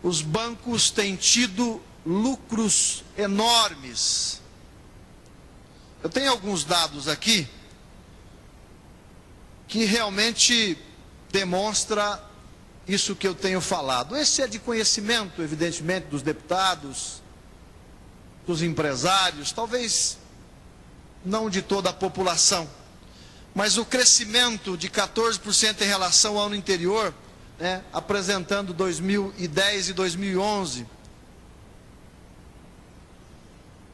os bancos têm tido lucros enormes. Eu tenho alguns dados aqui que realmente demonstra isso que eu tenho falado. Esse é de conhecimento, evidentemente, dos deputados, dos empresários, talvez não de toda a população, mas o crescimento de 14% em relação ao ano anterior, apresentando 2010 e 2011,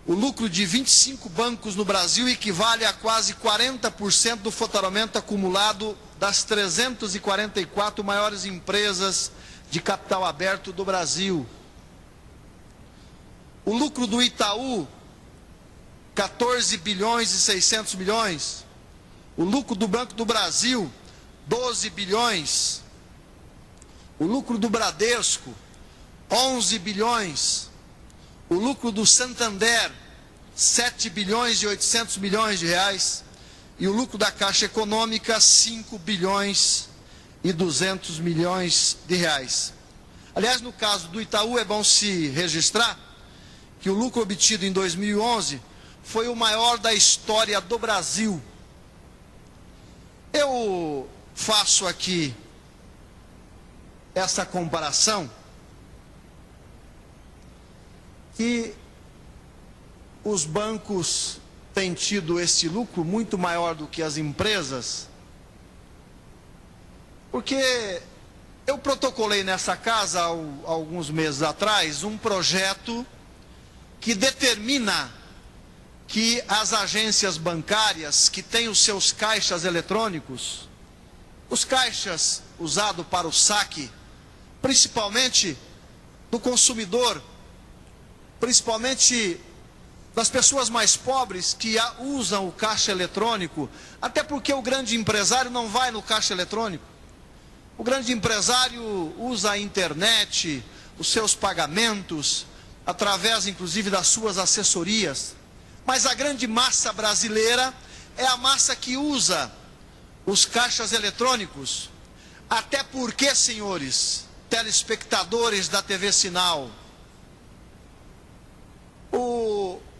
o lucro de 25 bancos no Brasil equivale a quase 40% do faturamento acumulado das 344 maiores empresas de capital aberto do Brasil. O lucro do Itaú, 14 bilhões e 600 milhões. O lucro do Banco do Brasil, 12 bilhões. O lucro do Bradesco, 11 bilhões. O lucro do Santander, 7 bilhões e 800 milhões de reais. E o lucro da Caixa Econômica, 5 bilhões e 200 milhões de reais. Aliás, no caso do Itaú, é bom se registrar que o lucro obtido em 2011 foi o maior da história do Brasil. Eu faço aqui essa comparação que os bancos têm tido esse lucro muito maior do que as empresas, porque eu protocolei nessa casa, há alguns meses atrás, um projeto que determina que as agências bancárias que têm os seus caixas eletrônicos, os caixas usados para o saque, principalmente do consumidor, principalmente das pessoas mais pobres que usam o caixa eletrônico, até porque o grande empresário não vai no caixa eletrônico. O grande empresário usa a internet, os seus pagamentos, através inclusive das suas assessorias. Mas a grande massa brasileira é a massa que usa os caixas eletrônicos. Até porque, senhores telespectadores da TV Sinal,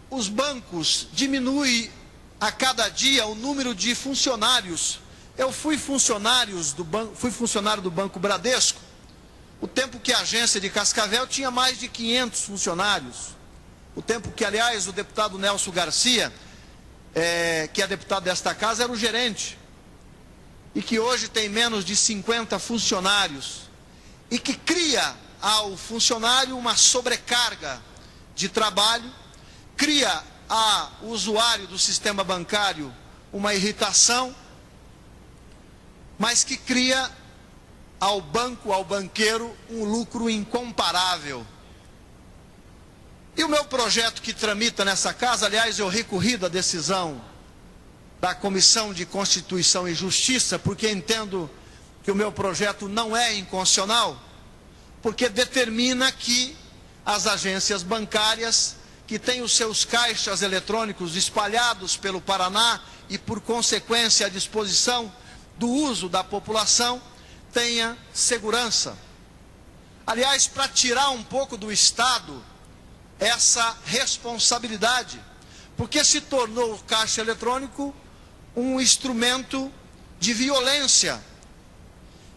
os bancos diminuem a cada dia o número de funcionários. Eu fui funcionário do Banco Bradesco, o tempo que a agência de Cascavel tinha mais de 500 funcionários. O tempo que, aliás, o deputado Nelson Garcia, que é deputado desta casa, era o gerente. E que hoje tem menos de 50 funcionários. E que cria ao funcionário uma sobrecarga de trabalho, cria ao usuário do sistema bancário uma irritação, mas que cria ao banco, ao banqueiro, um lucro incomparável. E o meu projeto que tramita nessa casa, aliás, eu recorri da decisão da Comissão de Constituição e Justiça, porque entendo que o meu projeto não é inconstitucional, porque determina que as agências bancárias, que têm os seus caixas eletrônicos espalhados pelo Paraná e, por consequência, à disposição do uso da população, tenha segurança. Aliás, para tirar um pouco do Estado essa responsabilidade, porque se tornou o caixa eletrônico um instrumento de violência.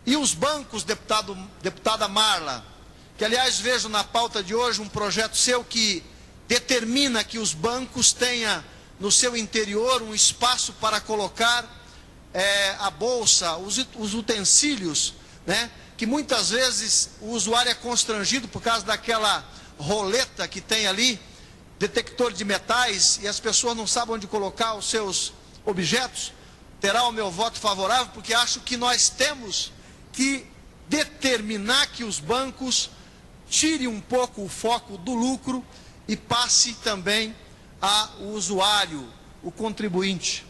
E os bancos, deputada Marla, que aliás vejo na pauta de hoje um projeto seu que determina que os bancos tenham no seu interior um espaço para colocar a bolsa, os utensílios, que muitas vezes o usuário é constrangido por causa daquela roleta que tem ali, detector de metais, e as pessoas não sabem onde colocar os seus objetos. Terá o meu voto favorável, porque acho que nós temos que determinar que os bancos tirem um pouco o foco do lucro e passe também ao usuário, o contribuinte.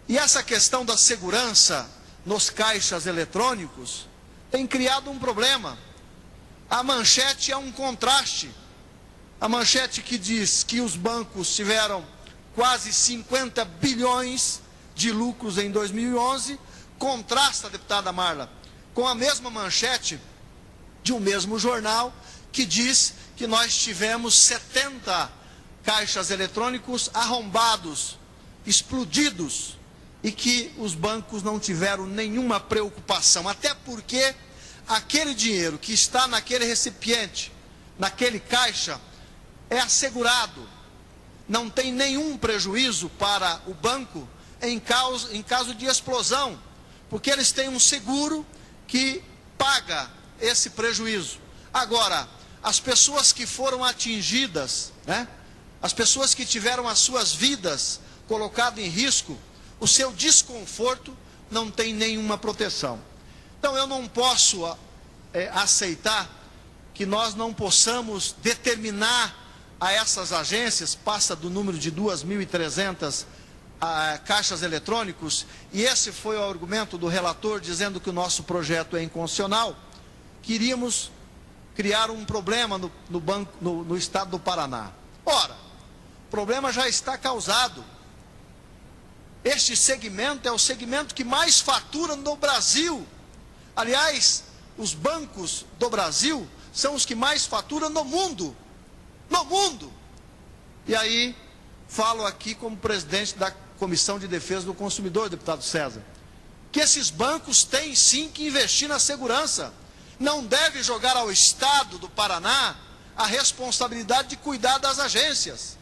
E essa questão da segurança nos caixas eletrônicos tem criado um problema. A manchete é um contraste. A manchete que diz que os bancos tiveram quase 50 bilhões de lucros em 2011, contrasta, deputada Marla, com a mesma manchete de um mesmo jornal que diz que nós tivemos 70 caixas eletrônicos arrombados, explodidos, e que os bancos não tiveram nenhuma preocupação, até porque aquele dinheiro que está naquele recipiente, naquele caixa, é assegurado, não tem nenhum prejuízo para o banco em caso de explosão, porque eles têm um seguro que paga esse prejuízo. Agora, as pessoas que foram atingidas, as pessoas que tiveram as suas vidas colocadas em risco, o seu desconforto não tem nenhuma proteção. Então eu não posso aceitar que nós não possamos determinar a essas agências, passa do número de 2.300 caixas eletrônicos, e esse foi o argumento do relator dizendo que o nosso projeto é inconstitucional. Queríamos criar um problema no estado do Paraná. Ora, o problema já está causado. Este segmento é o segmento que mais fatura no Brasil. Aliás, os bancos do Brasil são os que mais faturam no mundo. No mundo! E aí, falo aqui como presidente da Comissão de Defesa do Consumidor, deputado César, que esses bancos têm sim que investir na segurança. Não deve jogar ao Estado do Paraná a responsabilidade de cuidar das agências.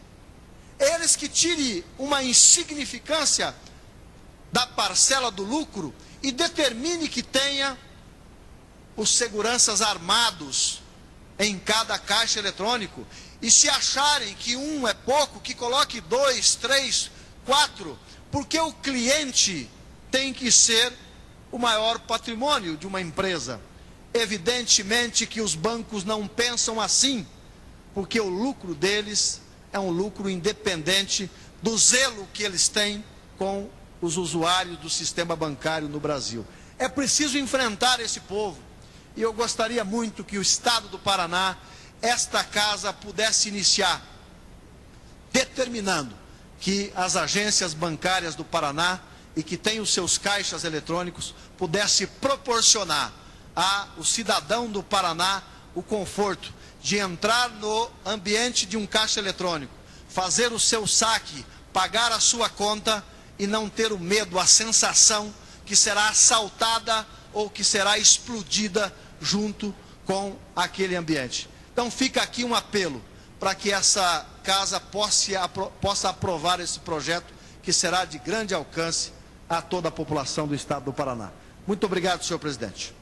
Eles que tirem uma insignificância da parcela do lucro e determine que tenha os seguranças armados em cada caixa eletrônico. E se acharem que um é pouco, que coloque 2, 3, 4, porque o cliente tem que ser o maior patrimônio de uma empresa. Evidentemente que os bancos não pensam assim, porque o lucro deles é um lucro independente do zelo que eles têm com os usuários do sistema bancário no Brasil. É preciso enfrentar esse povo. E eu gostaria muito que o Estado do Paraná, esta casa, pudesse iniciar determinando que as agências bancárias do Paraná e que têm os seus caixas eletrônicos pudesse proporcionar ao cidadão do Paraná o conforto de entrar no ambiente de um caixa eletrônico, fazer o seu saque, pagar a sua conta e não ter o medo, a sensação que será assaltada ou que será explodida junto com aquele ambiente. Então fica aqui um apelo para que essa casa possa aprovar esse projeto que será de grande alcance a toda a população do Estado do Paraná. Muito obrigado, senhor presidente.